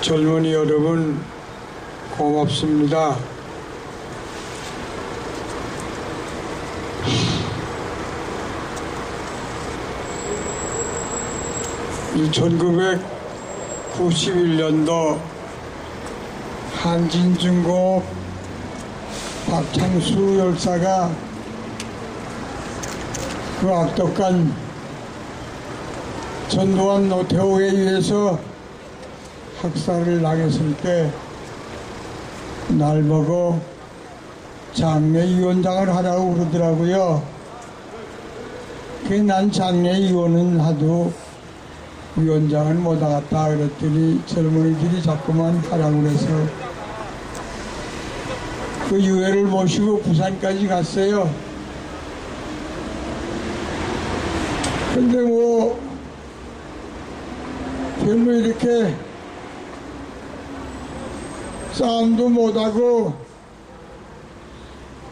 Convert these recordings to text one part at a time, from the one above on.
젊은이 여러분 고맙습니다. 이 1991년도 한진중공업 박창수 열사가 그 악독한 전두환 노태우에 의해서 학살을 당했을 때 날 보고 장례위원장을 하라고 그러더라고요. 난 장례위원은 하도 위원장은 못하겠다 그랬더니 젊은이들이 자꾸만 하라고 그래서 그 유해를 모시고 부산까지 갔어요. 근데 뭐 별로 이렇게 싸움도 못하고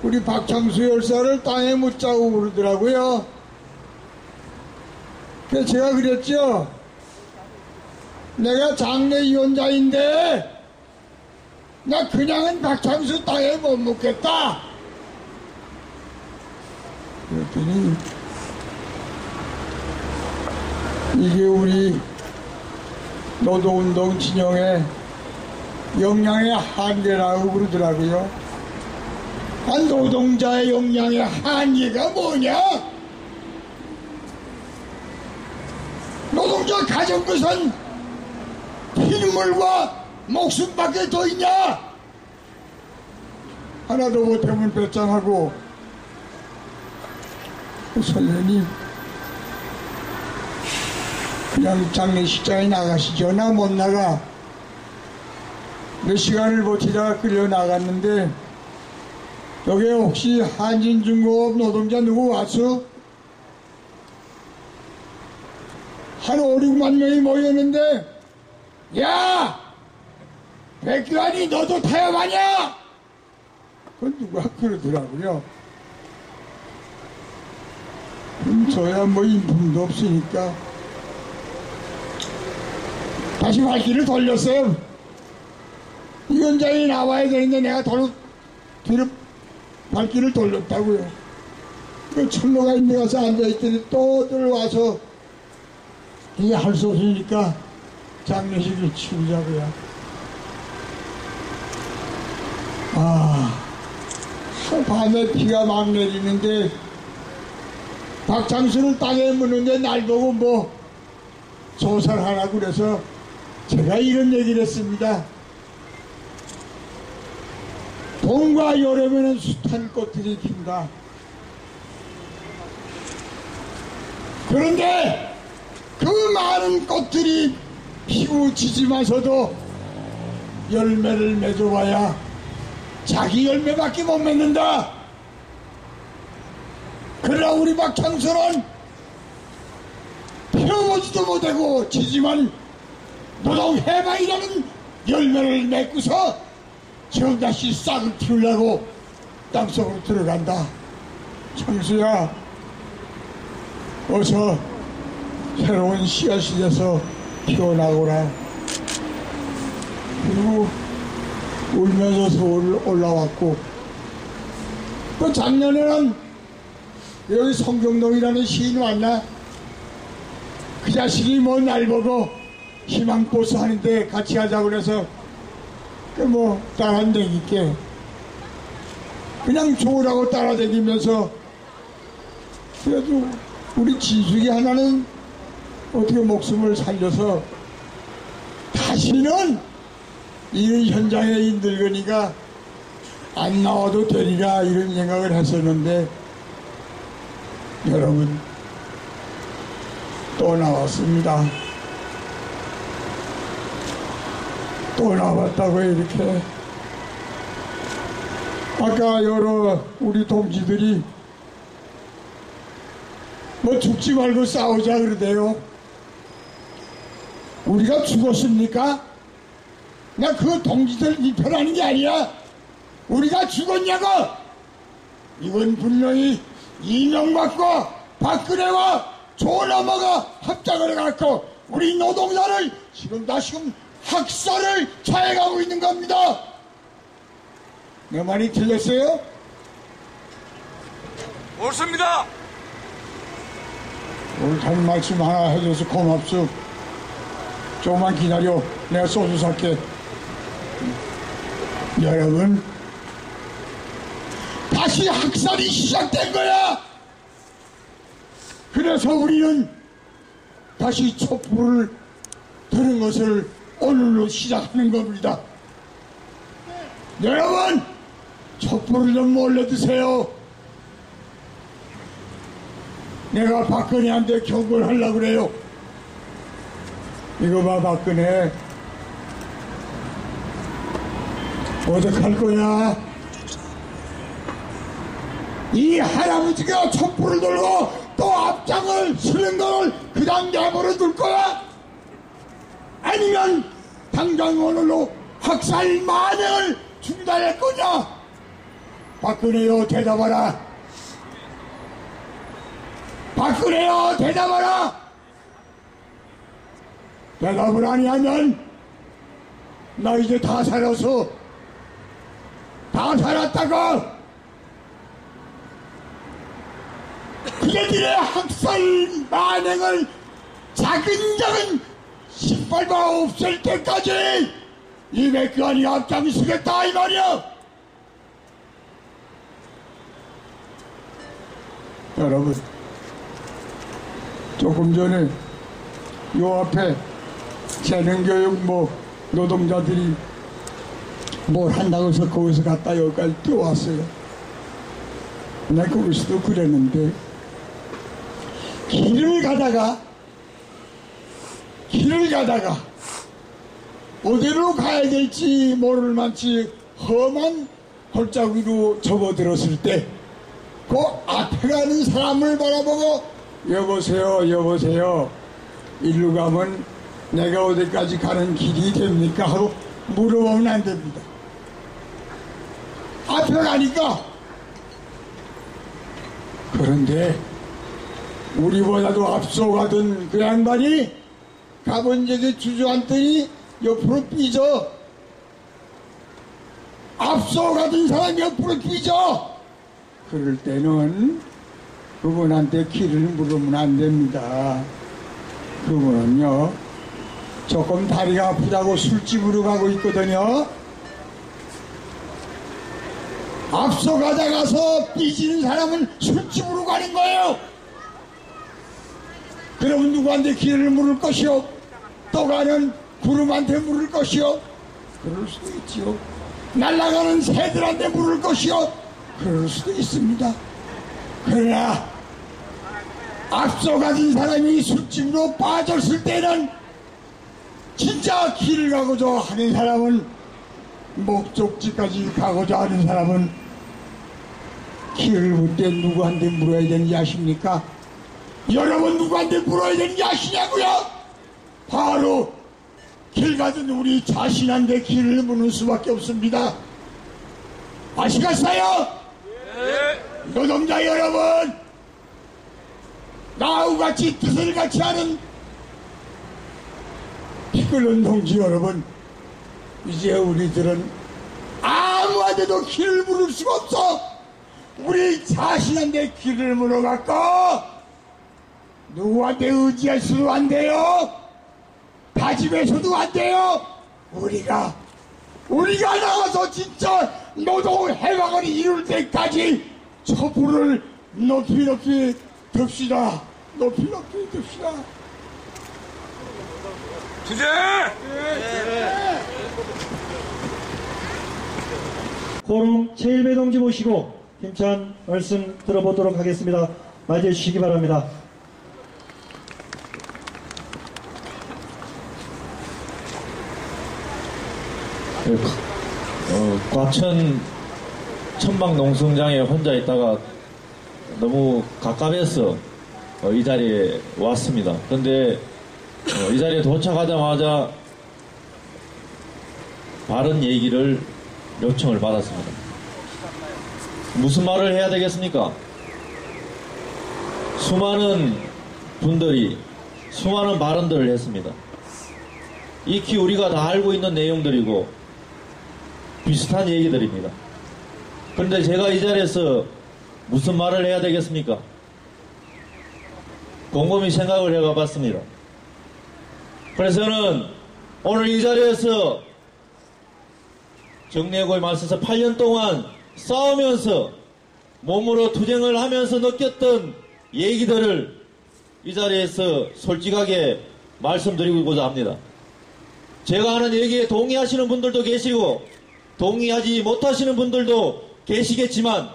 우리 박창수 열사를 땅에 묻자고 그러더라고요. 그래서 제가 그랬죠. 내가 장례위원장인데 나 그냥은 박창수 땅에 못 묻겠다. 그랬더니 이게 우리 노동운동 진영의 역량의 한계라고 그러더라고요. 노동자의 역량의 한계가 뭐냐? 노동자 가진 것은 피눈물과 목숨밖에 더 있냐? 하나도 못하면 배짱하고 선생님 그냥 장례식장에 나가시죠. 나 못 나가. 몇 시간을 버티다가 끌려 나갔는데 여기 혹시 한진중공업 노동자 누구 왔어? 한 5, 6만 명이 모였는데 야! 백규환이 너도 타협하냐? 그건 누가 그러더라고요. 저야 뭐 인품도 없으니까 다시 발길을 돌렸어요. 위원장이 나와야 되는데 내가 뒤로 발길을 돌렸다고요. 그 철로가 있는 데 가서 앉아있더니 또 들어와서 이게 할 수 없으니까 장례식을 치우자고요. 밤에 비가 막 내리는데 박창수를 땅에 묻는데 날 보고 뭐 조살하라고 그래서 제가 이런 얘기를 했습니다. 봄과 여름에는 숱한 꽃들이 핀다. 그런데 그 많은 꽃들이 피고 지지면서도 열매를 맺어봐야 자기 열매밖에 못 맺는다. 그러나 우리 박창수는 피워보지도 못하고 지지만 노동해방이라는 열매를 맺고서 지금 다시 싹을 틔우려고 땅속으로 들어간다. 창수야, 어서 새로운 씨앗이 돼서 피어나거라. 그리고 울면서 서울 올라왔고, 또 작년에는 여기 성경동이라는 시인 왔나? 그 자식이 뭐 날 보고 희망버스 하는데 같이 하자고 그래서 뭐 따라다니게 그냥 좋으라고 따라다니면서 그래도 우리 진숙이 하나는 어떻게 목숨을 살려서 다시는 이 현장에 이 늙은이가 안 나와도 되리라 이런 생각을 했었는데 여러분 또 나왔습니다. 또 나왔다고 이렇게 아까 여러 우리 동지들이 뭐 죽지 말고 싸우자 그러대요. 우리가 죽었습니까? 나 그 동지들 비판하는 게 아니야. 우리가 죽었냐고. 이건 분명히 이명박과 박근혜와 조남아가 합작을 해갖고 우리 노동자를 지금 학살을 차해가고 있는 겁니다. 내 말이 틀렸어요? 옳습니다. 옳다는 말씀 하나 해줘서 고맙소. 조금만 기다려. 내가 소주 살게. 여러분, 다시 학살이 시작된 거야. 그래서 우리는 다시 촛불을 드는 것을 오늘로 시작하는 겁니다. 여러분, 촛불을 좀 몰래 드세요. 내가 박근혜한테 경고를 하려고 그래요. 이거 봐, 박근혜. 어떡할 거야? 이 할아버지가 촛불을 들고 또 앞장을 서는 걸 그냥 내버려 둘 거야? 아니면 당장 오늘로 학살 만행을 중단할 거냐? 박근혜요, 대답하라. 박근혜요, 대답하라. 대답을 아니하면 나 이제 다 살았어. 다 살았다고. 그대들의 학살 만행을 작은 신발바 없을 때까지 이 백관이 앞장서겠다 이 말이야. 여러분, 조금 전에 요 앞에 재능교육 노동자들이 뭘 한다고 해서 거기서 갔다 여기까지 뛰어왔어요. 나 거기서도 그랬는데 길을 가다가 어디로 가야 될지 모를 만치 험한 골짜기로 접어들었을 때 그 앞에 가는 사람을 바라보고 여보세요 일로 가면 내가 어디까지 가는 길이 됩니까? 하고 물어보면 안 됩니다. 앞에 가니까. 그런데 우리보다도 앞서가던 그 양반이 가본 적에 주저앉더니 옆으로 삐져. 앞서가던 사람이 옆으로 삐져. 그럴 때는 그분한테 길을 물으면 안 됩니다. 그분은요, 조금 다리가 아프다고 술집으로 가고 있거든요. 앞서 가다가서 삐지는 사람은 술집으로 가는 거예요. 그러면 누구한테 길을 물을 것이요? 또 가는 구름한테 물을 것이요? 그럴 수도 있지요. 날아가는 새들한테 물을 것이요? 그럴 수도 있습니다. 그러나 앞서 가진 사람이 술집으로 빠졌을 때는 진짜 길을 가고자 하는 사람은, 목적지까지 가고자 하는 사람은 길을 묻을 때 누구한테 물어야 되는지 아십니까? 여러분, 누구한테 물어야 되는지 아시냐고요? 바로 길 가던 우리 자신한테 길을 묻는 수밖에 없습니다. 아시겠어요? 네. 노동자 여러분, 나하고 같이 뜻을 같이 하는 피 끓는 동지 여러분, 이제 우리들은 아무한테도 길을 물을 수가 없어. 우리 자신한테 길을 물어갖고 누구한테 의지할 수도 안 돼요. 다짐해서도 안 돼요. 우리가 나가서 진짜 노동 해방을 이룰 때까지 촛불을 높이 듭시다. 높이 듭시다. 주제! 고름 최일배 동지 모시고 힘찬 말씀 들어보도록 하겠습니다. 맞이해 주시기 바랍니다. 과천 천막농성장에 혼자 있다가 너무 갑갑해서 이 자리에 왔습니다. 그런데 이 자리에 도착하자마자 바른 얘기를 요청을 받았습니다. 무슨 말을 해야 되겠습니까? 수많은 분들이 수많은 발언들을 했습니다. 익히 우리가 다 알고 있는 내용들이고 비슷한 얘기들입니다. 그런데 제가 이 자리에서 무슨 말을 해야 되겠습니까? 곰곰이 생각을 해가 봤습니다. 그래서 저는 오늘 이 자리에서 정례고에 맞서서 8년 동안 싸우면서 몸으로 투쟁을 하면서 느꼈던 얘기들을 이 자리에서 솔직하게 말씀드리고자 합니다. 제가 하는 얘기에 동의하시는 분들도 계시고 동의하지 못하시는 분들도 계시겠지만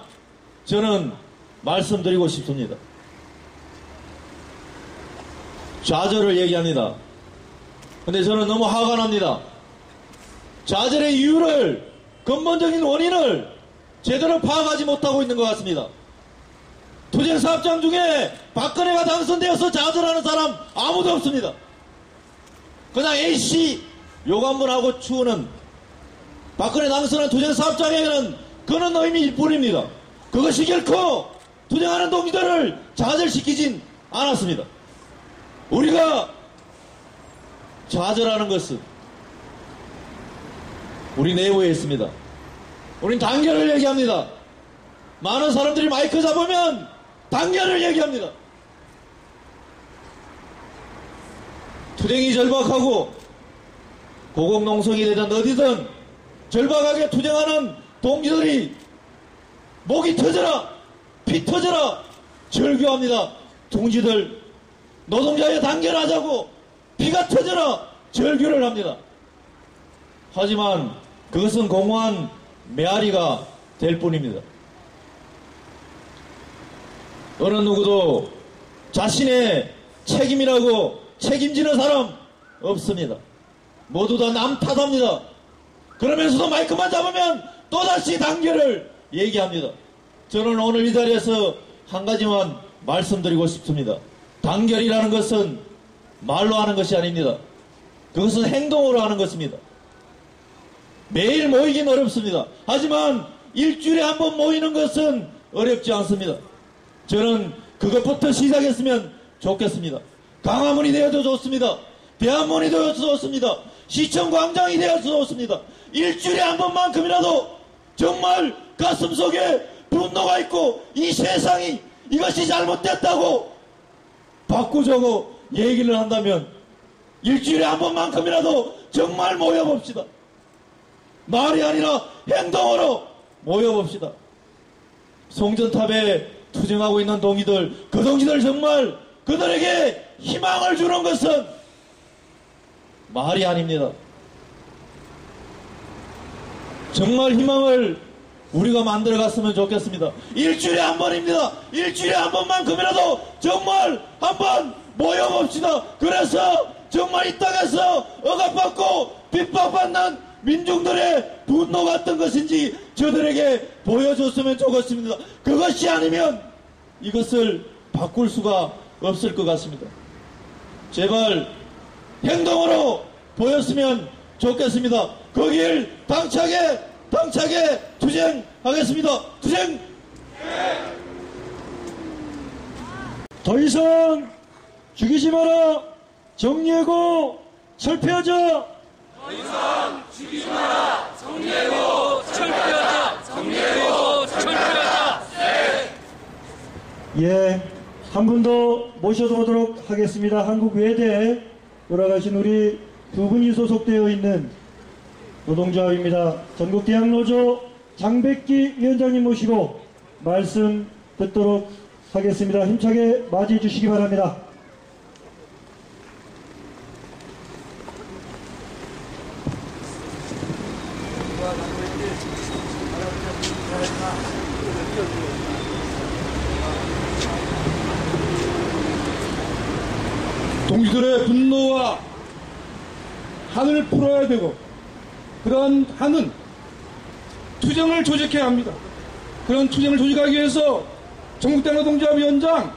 저는 말씀드리고 싶습니다. 좌절을 얘기합니다. 근데 저는 너무 화가 납니다. 좌절의 이유를, 근본적인 원인을 제대로 파악하지 못하고 있는 것 같습니다. 투쟁사업장 중에 박근혜가 당선되어서 좌절하는 사람 아무도 없습니다. 그냥 A씨 욕 한번 하고 추우는 박근혜 당선한 투쟁사업장에는 그런 의미일 뿐입니다. 그것이 결코 투쟁하는 동지들을 좌절시키진 않았습니다. 우리가 좌절하는 것은 우리 내부에 있습니다. 우린 단결을 얘기합니다. 많은 사람들이 마이크 잡으면 단결을 얘기합니다. 투쟁이 절박하고 고공농성이 되든 어디든 절박하게 투쟁하는 동지들이 목이 터져라, 피 터져라 절규합니다. 동지들 노동자의 단결하자고 피가 터져라 절규를 합니다. 하지만 그것은 공허한 메아리가 될 뿐입니다. 어느 누구도 자신의 책임이라고 책임지는 사람 없습니다. 모두 다 남 탓합니다. 그러면서도 마이크만 잡으면 또다시 단결을 얘기합니다. 저는 오늘 이 자리에서 한 가지만 말씀드리고 싶습니다. 단결이라는 것은 말로 하는 것이 아닙니다. 그것은 행동으로 하는 것입니다. 매일 모이긴 어렵습니다. 하지만 일주일에 한 번 모이는 것은 어렵지 않습니다. 저는 그것부터 시작했으면 좋겠습니다. 강화문이 되어도 좋습니다. 대한문이 되어도 좋습니다. 시청광장이 되어도 좋습니다. 일주일에 한 번만큼이라도 정말 가슴속에 분노가 있고 이 세상이 이것이 잘못됐다고 바꾸자고 얘기를 한다면 일주일에 한 번만큼이라도 정말 모여봅시다. 말이 아니라 행동으로 모여봅시다. 송전탑에 투쟁하고 있는 동지들, 그 동지들 정말 그들에게 희망을 주는 것은 말이 아닙니다. 정말 희망을 우리가 만들어갔으면 좋겠습니다. 일주일에 한 번입니다. 일주일에 한 번만큼이라도 정말 한 번 모여봅시다. 그래서 정말 이 땅에서 억압받고 핍박받는 민중들의 분노가 어떤 것인지 저들에게 보여줬으면 좋겠습니다. 그것이 아니면 이것을 바꿀 수가 없을 것 같습니다. 제발 행동으로 보였으면 좋겠습니다. 그 길 당차게 투쟁하겠습니다. 투쟁! 더 이상 죽이지 마라. 정리하고 철폐하자. 더 이상 죽이지 마라. 정리하고 철폐하자. 정리하고 철폐하자. 예, 한 분 더 모셔보도록 하겠습니다. 한국 외대에 돌아가신 우리 두 분이 소속되어 있는 노동조합입니다. 전국대학노조 장백기 위원장님 모시고 말씀 듣도록 하겠습니다. 힘차게 맞이해 주시기 바랍니다. 동지들의 분노와 한을 풀어야 되고 그런 한은 투쟁을 조직해야 합니다. 그런 투쟁을 조직하기 위해서 전국대학노동조합위원장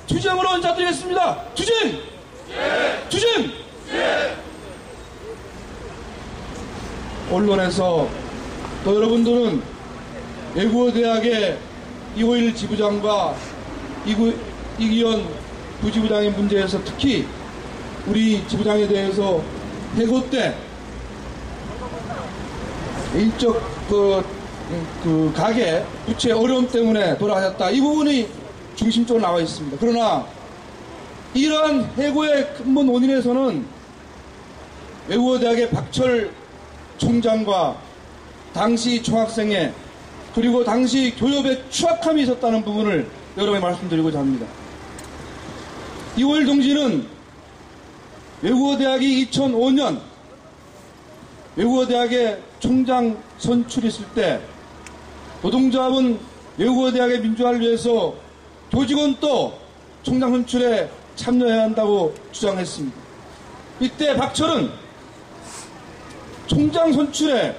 투쟁으로 인사드리겠습니다. 투쟁! 예! 투쟁! 예! 언론에서 또 여러분들은 외국어대학의 이호일 지부장과 이기현 부지부장의 문제에서 특히 우리 지부장에 대해서 해고 때 일적 그 가계 부채 어려움 때문에 돌아가셨다. 이 부분이 중심적으로 나와 있습니다. 그러나 이러한 해고의 근본 원인에서는 외국어대학의 박철 총장과 당시 총학생회 그리고 당시 교협의 추악함이 있었다는 부분을 여러분에 말씀드리고자 합니다. 이호일 동지는 외국어대학이 2005년 외국어대학의 총장 선출했을 때 노동조합은 외국어대학의 민주화를 위해서 교직원도 총장 선출에 참여해야 한다고 주장했습니다. 이때 박철은 총장 선출에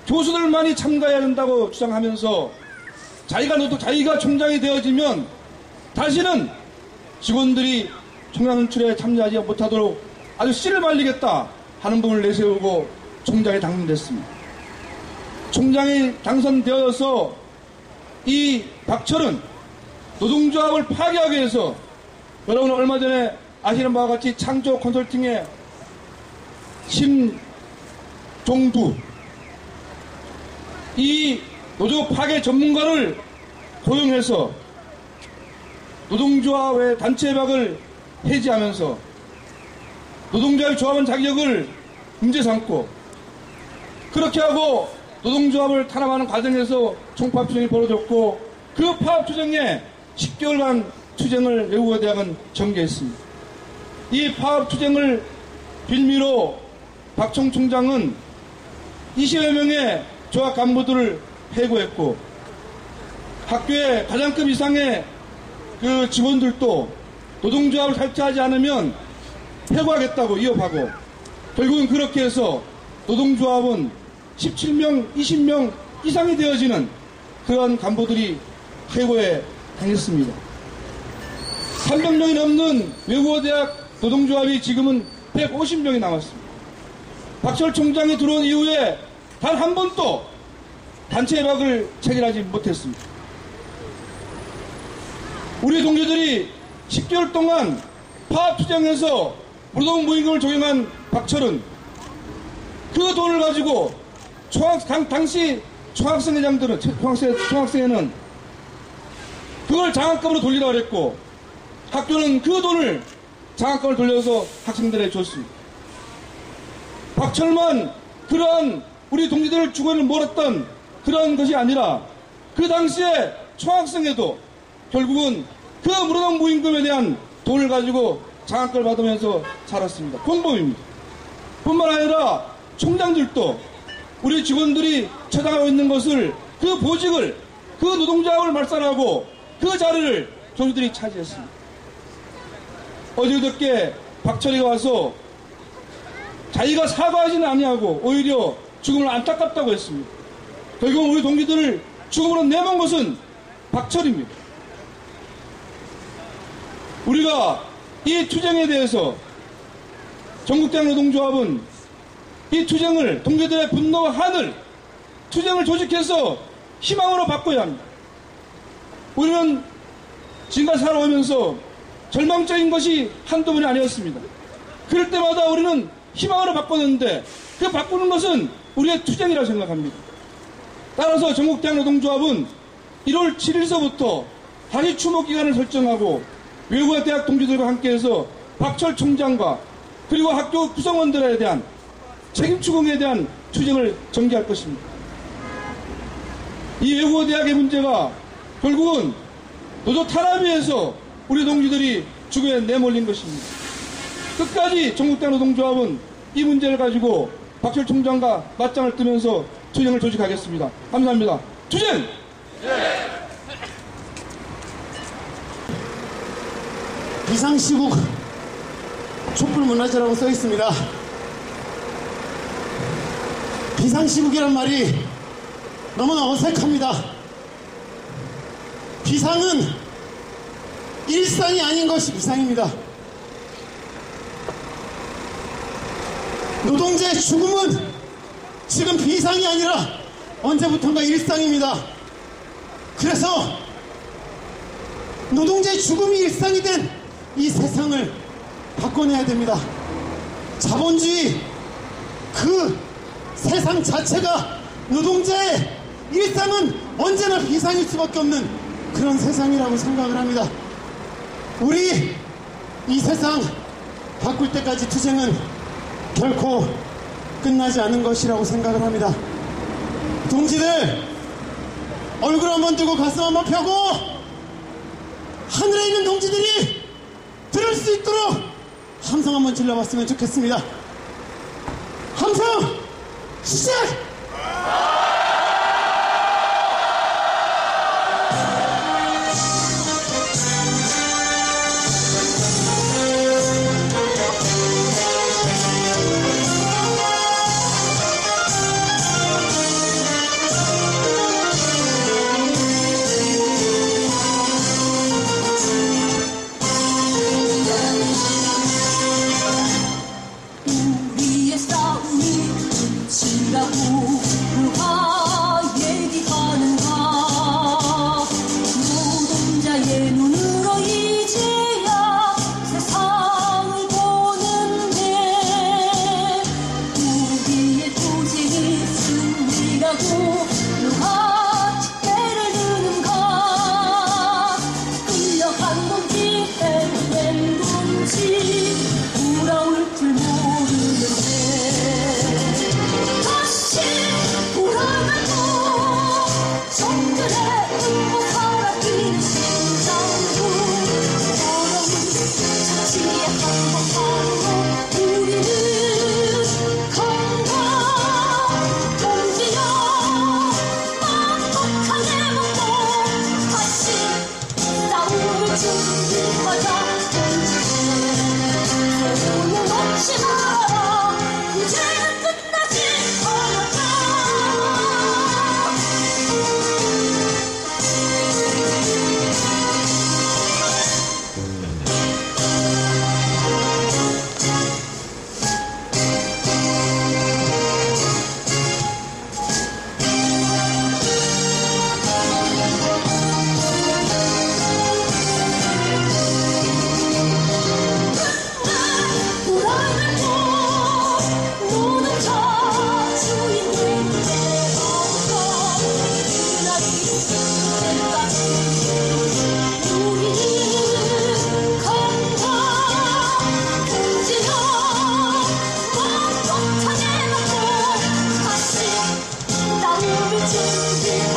교수들만이 참가해야 한다고 주장하면서 자기가 총장이 되어지면 다시는 직원들이 총장 선출에 참여하지 못하도록 아주 씨를 말리겠다 하는 부분을 내세우고 총장에 당선됐습니다. 총장이 당선되어서 이 박철은 노동조합을 파괴하기 위해서 여러분 얼마 전에 아시는 바와 같이 창조 컨설팅에 심종두 이 노조 파괴 전문가를 고용해서 노동조합의 단체협약을 해지하면서 노동조합의 조합원 자격을 문제 삼고 그렇게 하고 노동조합을 탄압하는 과정에서 총파업투쟁이 벌어졌고 그 파업투쟁에 10개월간 투쟁을 외국어대학은 전개했습니다. 이 파업투쟁을 빌미로 박청 총장은 20여 명의 조합 간부들을 해고했고 학교의 가장급 이상의 그 직원들도 노동조합을 탈퇴하지 않으면 해고하겠다고 위협하고 결국은 그렇게 해서 노동조합은 17명, 20명 이상이 되어지는 그런 간부들이 해고에 당했습니다. 300명이 넘는 외국어대학 노동조합이 지금은 150명이 남았습니다. 박철 총장이 들어온 이후에 단 한 번도 단체 협약을 체결하지 못했습니다. 우리 동지들이 10개월 동안 파업투쟁에서 노동무임금을 적용한 박철은 그 돈을 가지고 당시 총학생회장들은 총학생회는 그걸 장학금으로 돌리라고 그랬고 학교는 그 돈을 장학금을 돌려서 학생들에게 줬습니다. 박철만 그러한 우리 동지들을 주거를 몰았던 그런 것이 아니라 그 당시에 총학생회도 결국은 그 노동무임금에 대한 돈을 가지고 장학금을 받으면서 살았습니다. 공범입니다. 뿐만 아니라 총장들도 우리 직원들이 처당하고 있는 것을 그 보직을 그 노동조합을 말살하고 그 자리를 조직들이 차지했습니다. 어저께 박철이가 와서 자기가 사과하지는 아니하고 오히려 죽음을 안타깝다고 했습니다. 결국 우리 동지들을 죽음으로 내몬 것은 박철입니다. 우리가 이 투쟁에 대해서 전국대학 노동조합은 이 투쟁을 동지들의 분노와 한을 투쟁을 조직해서 희망으로 바꿔야 합니다. 우리는 지금까지 살아오면서 절망적인 것이 한두 번이 아니었습니다. 그럴 때마다 우리는 희망으로 바꿨는데 그 바꾸는 것은 우리의 투쟁이라고 생각합니다. 따라서 전국대학 노동조합은 1월 7일서부터 다시 추모기간을 설정하고 외국어 대학 동지들과 함께해서 박철 총장과 그리고 학교 구성원들에 대한 책임 추궁에 대한 투쟁을 전개할 것입니다. 이 외국어 대학의 문제가 결국은 노조 탄압위에서 우리 동지들이 죽음에 내몰린 것입니다. 끝까지 전국대학 노동조합은 이 문제를 가지고 박철 총장과 맞짱을 뜨면서 투쟁을 조직하겠습니다. 감사합니다. 투쟁! 비상시국 촛불문화제라고 써 있습니다. 비상시국이란 말이 너무나 어색합니다. 비상은 일상이 아닌 것이 비상입니다. 노동자의 죽음은 지금 비상이 아니라 언제부턴가 일상입니다. 그래서 노동자의 죽음이 일상이 된 이 세상을 바꿔내야 됩니다. 자본주의 그 세상 자체가 노동자의 일상은 언제나 비상일 수밖에 없는 그런 세상이라고 생각을 합니다. 우리 이 세상 바꿀 때까지 투쟁은 결코 끝나지 않은 것이라고 생각을 합니다. 동지들 얼굴 한번 들고 가슴 한번 펴고 하늘에 있는 동지들이 들을 수 있도록 함성 한번 질러봤으면 좋겠습니다. 함성 시작! 우리의 싸움이 끝이라고 그 다시 나오길 준비